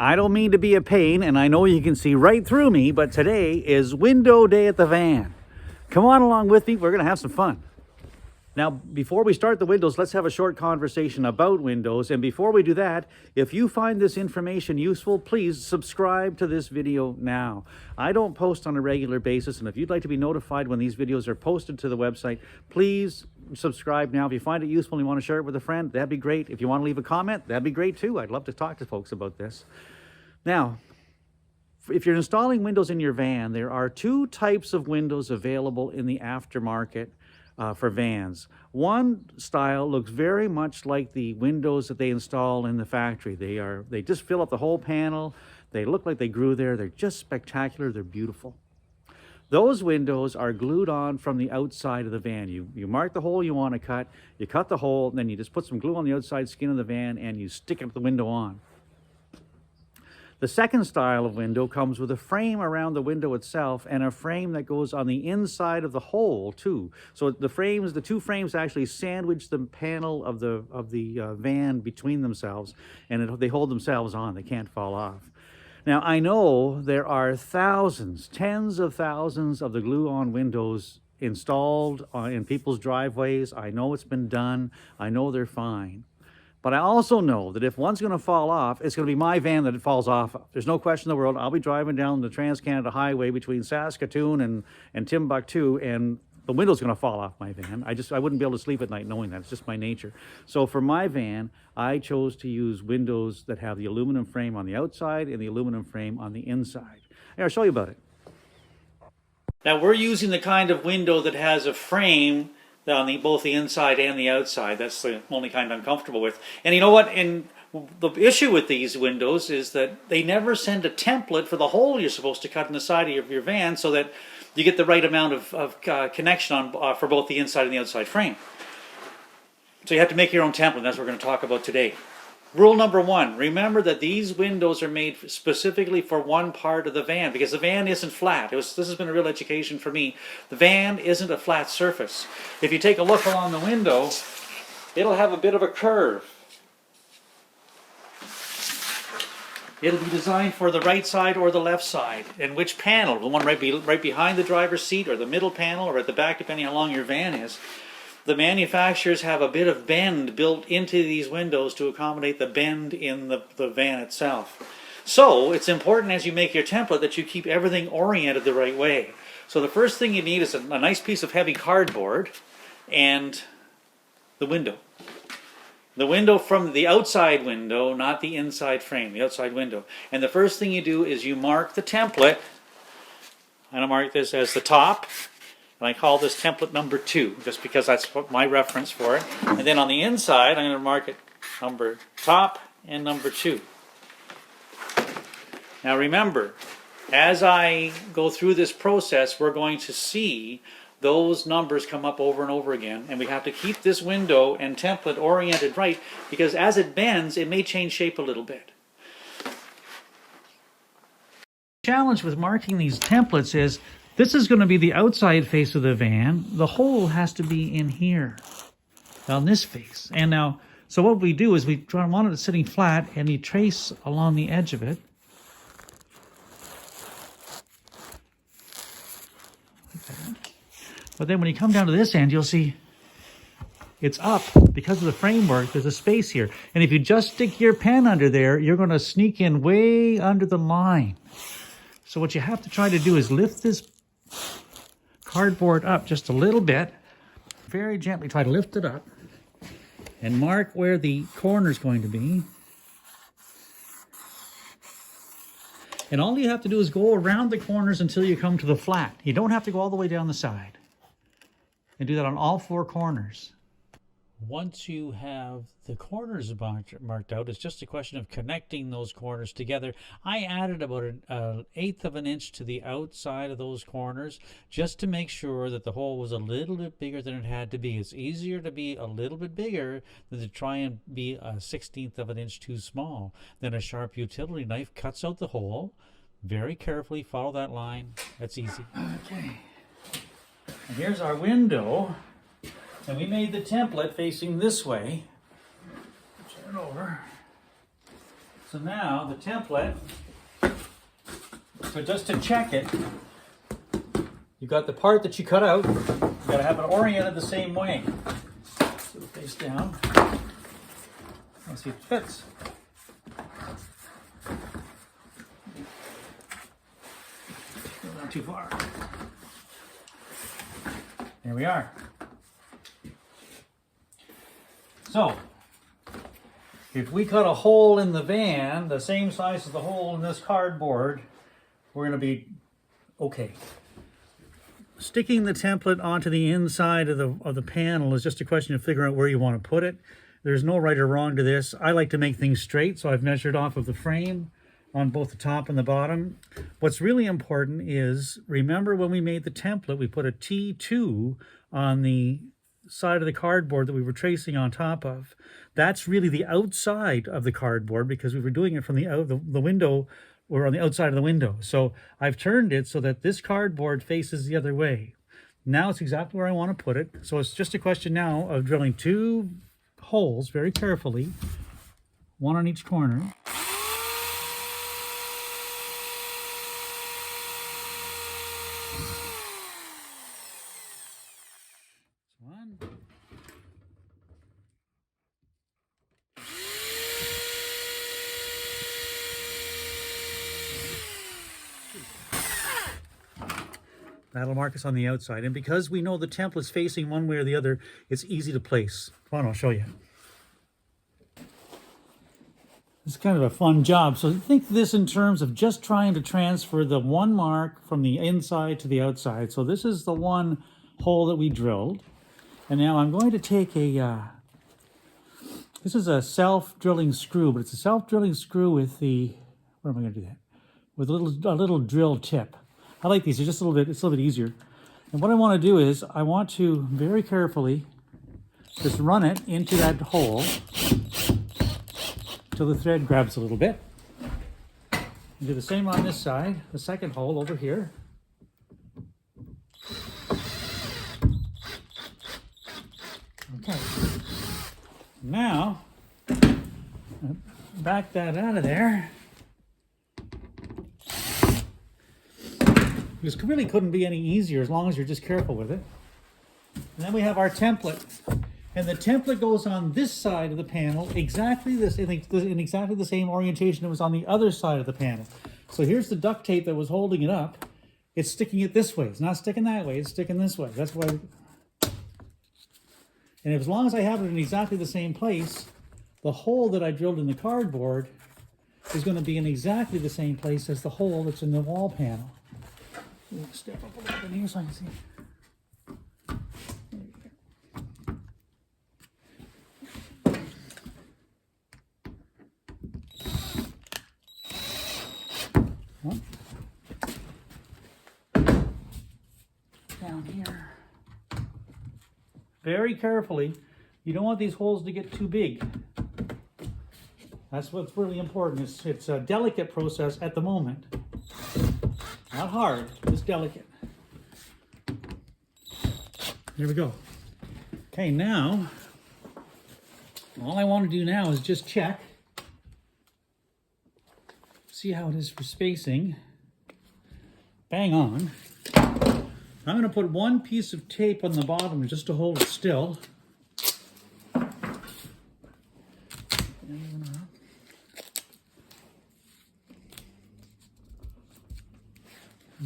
I don't mean to be a pain, and I know you can see right through me, but today is window day at the van. Come on along with me, we're gonna have some fun. Now, before we start the windows, let's have a short conversation about windows. And before we do that, if you find this information useful, please subscribe to this video now. I don't post on a regular basis, and if you'd like to be notified when these videos are posted to the website, please subscribe now. If you find it useful and you want to share it with a friend, that'd be great. If you want to leave a comment, that'd be great too. I'd love to talk to folks about this. Now, if you're installing windows in your van, there are two types of windows available in the aftermarket for vans. One style looks very much like the windows that they install in the factory. They just fill up the whole panel. They look like they grew there. They're just spectacular. They're beautiful. Those windows are glued on from the outside of the van. You mark the hole you want to cut, you cut the hole, and then you just put some glue on the outside skin of the van and you stick the window on. The second style of window comes with a frame around the window itself and a frame that goes on the inside of the hole too. So the two frames actually sandwich the panel of the van between themselves, and they hold themselves on. They can't fall off. Now, I know there are thousands, tens of thousands of the glue-on windows installed in people's driveways. I know it's been done. I know they're fine. But I also know that if one's going to fall off, it's going to be my van that it falls off of. There's no question in the world. I'll be driving down the Trans-Canada Highway between Saskatoon and Timbuktu, and the window's going to fall off my van. I wouldn't be able to sleep at night knowing that. It's just my nature. So for my van, I chose to use windows that have the aluminum frame on the outside and the aluminum frame on the inside. Here, I'll show you about it. Now, we're using the kind of window that has a frame on both the inside and the outside. That's the only kind I'm comfortable with. And you know what? And the issue with these windows is that they never send a template for the hole you're supposed to cut in the side of your van so that you get the right amount of connection for both the inside and the outside frame. So you have to make your own template. That's what we're going to talk about today. Rule number one, remember that these windows are made specifically for one part of the van, because the van isn't flat. This has been a real education for me. The van isn't a flat surface. If you take a look along the window, it'll have a bit of a curve. It'll be designed for the right side or the left side. And which panel, the one right behind the driver's seat, or the middle panel, or at the back, depending how long your van is. The manufacturers have a bit of bend built into these windows to accommodate the bend in the van itself. So it's important as you make your template that you keep everything oriented the right way. So the first thing you need is a nice piece of heavy cardboard and the window. The window from the outside window, not the inside frame, the outside window. And the first thing you do is you mark the template. I'm going to mark this as the top. And I call this template number 2, just because that's my reference for it. And then on the inside, I'm going to mark it number top and number 2. Now remember, as I go through this process, we're going to see those numbers come up over and over again. And we have to keep this window and template oriented right, because as it bends, it may change shape a little bit. The challenge with marking these templates is this is going to be the outside face of the van. The hole has to be in here, on this face. And now, so what we do is we want it sitting flat, and you trace along the edge of it. Like that. But then when you come down to this end, you'll see it's up. Because of the framework, there's a space here. And if you just stick your pen under there, you're going to sneak in way under the line. So what you have to try to do is lift this cardboard up just a little bit. Very gently try to lift it up and mark where the corner is going to be. And all you have to do is go around the corners until you come to the flat. You don't have to go all the way down the side. And do that on all 4 corners. Once you have the corners marked out, it's just a question of connecting those corners together. I added about an 1/8 of an inch to the outside of those corners just to make sure that the hole was a little bit bigger than it had to be. It's easier to be a little bit bigger than to try and be a 1/16 of an inch too small. Then a sharp utility knife cuts out the hole. Very carefully follow that line. That's easy. Okay. And here's our window. And we made the template facing this way. Turn it over. So now the template, so just to check it, you got the part that you cut out, you got to have it oriented the same way. So face down, let's see if it fits. Not too far. There we are. So, if we cut a hole in the van, the same size as the hole in this cardboard, we're going to be okay. Sticking the template onto the inside of the panel is just a question of figuring out where you want to put it. There's no right or wrong to this. I like to make things straight, so I've measured off of the frame on both the top and the bottom. What's really important is, remember when we made the template, we put a T2 on the side of the cardboard that we were tracing on top of. That's really the outside of the cardboard because we were doing it from the window, or on the outside of the window. So I've turned it so that this cardboard faces the other way. Now it's exactly where I want to put it. So it's just a question now of drilling 2 holes very carefully, one on each corner. One. That'll mark us on the outside. And because we know the template's facing one way or the other, it's easy to place. Come on, I'll show you. It's kind of a fun job. So think this in terms of just trying to transfer the one mark from the inside to the outside. So this is the one hole that we drilled. And now I'm going to take this is a self-drilling screw, but it's a self-drilling screw with where am I going to do that? With a little drill tip. I like these, it's a little bit easier. And what I want to do is, I want to very carefully just run it into that hole till the thread grabs a little bit. And do the same on this side, the second hole over here. Okay. Now, back that out of there. This really couldn't be any easier as long as you're just careful with it. And then we have our template. And the template goes on this side of the panel, in exactly the same orientation it was on the other side of the panel. So here's the duct tape that was holding it up. It's sticking it this way. It's not sticking that way, it's sticking this way. That's why. And as long as I have it in exactly the same place, the hole that I drilled in the cardboard is going to be in exactly the same place as the hole that's in the wall panel. Step up a little bit here so I can see. Down here. Very carefully. You don't want these holes to get too big. That's what's really important. It's a delicate process at the moment. Not hard, just delicate. There we go. Okay, now, all I want to do now is just check. See how it is for spacing. Bang on. I'm going to put one piece of tape on the bottom just to hold it still.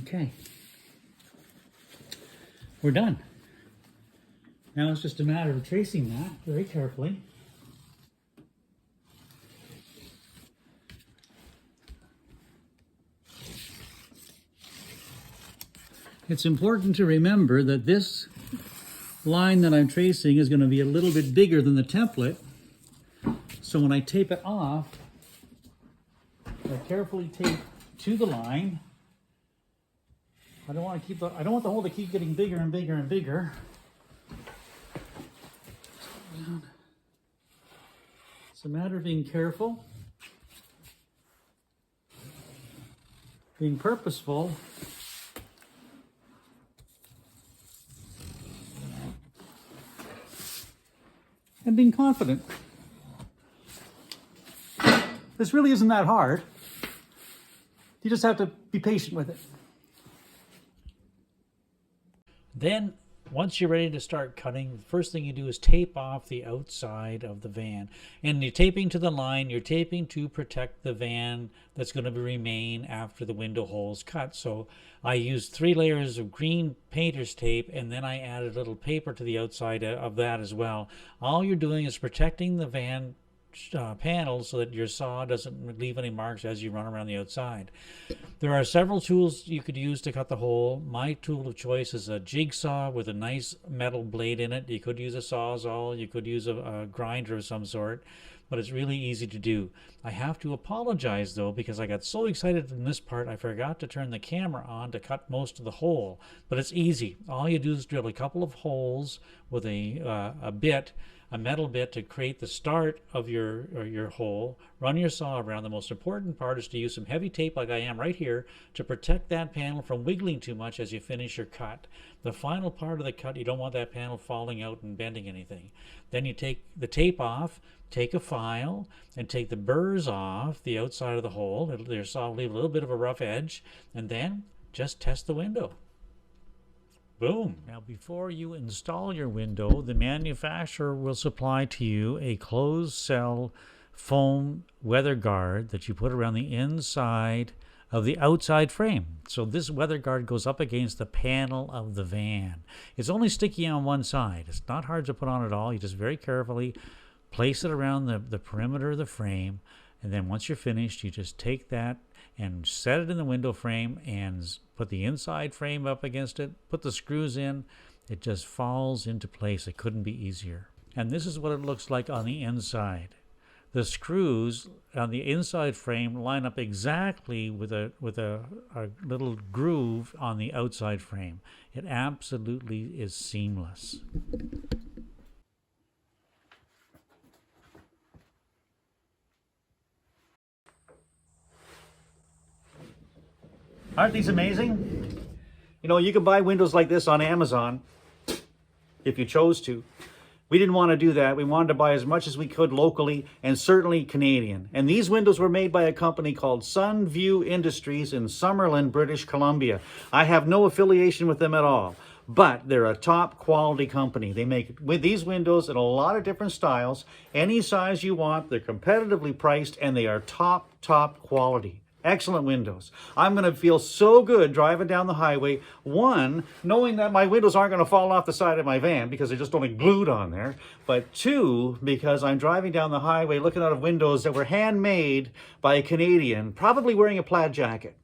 Okay, we're done. Now it's just a matter of tracing that very carefully. It's important to remember that this line that I'm tracing is going to be a little bit bigger than the template. So when I tape it off, I carefully tape to the line. I don't want the hole to keep getting bigger and bigger and bigger. It's a matter of being careful, being purposeful, and being confident. This really isn't that hard. You just have to be patient with it. Then, once you're ready to start cutting, the first thing you do is tape off the outside of the van. And you're taping to the line, you're taping to protect the van that's going to remain after the window hole's cut. So I used 3 layers of green painter's tape, and then I added a little paper to the outside of that as well. All you're doing is protecting the van panels so that your saw doesn't leave any marks as you run around the outside. There are several tools you could use to cut the hole. My tool of choice is a jigsaw with a nice metal blade in it. You could use a sawzall, you could use a grinder of some sort, but it's really easy to do. I have to apologize though, because I got so excited in this part I forgot to turn the camera on to cut most of the hole. But it's easy. All you do is drill a couple of holes with a metal bit to create the start of your hole. Run your saw around. The most important part is to use some heavy tape like I am right here to protect that panel from wiggling too much as you finish your cut. The final part of the cut, you don't want that panel falling out and bending anything. Then you take the tape off, take a file, and take the burrs off the outside of the hole. Your saw will leave a little bit of a rough edge, and then just test the window. Boom. Now, before you install your window, the manufacturer will supply to you a closed cell foam weather guard that you put around the inside of the outside frame. So this weather guard goes up against the panel of the van. It's only sticky on one side. It's not hard to put on at all. You just very carefully place it around the perimeter of the frame, and then once you're finished, you just take that and set it in the window frame and put the inside frame up against it, put the screws in. It just falls into place. It couldn't be easier. And this is what it looks like on the inside. The screws on the inside frame line up exactly with a little groove on the outside frame. It absolutely is seamless. Aren't these amazing? You know, you can buy windows like this on Amazon if you chose to. We didn't want to do that. We wanted to buy as much as we could locally and certainly Canadian. And these windows were made by a company called Sunview Industries in Summerlin, British Columbia. I have no affiliation with them at all, but they're a top quality company. They make these windows in a lot of different styles, any size you want. They're competitively priced and they are top quality. Excellent windows. I'm going to feel so good driving down the highway. One, knowing that my windows aren't going to fall off the side of my van because they're just only glued on there. But two, because I'm driving down the highway looking out of windows that were handmade by a Canadian, probably wearing a plaid jacket.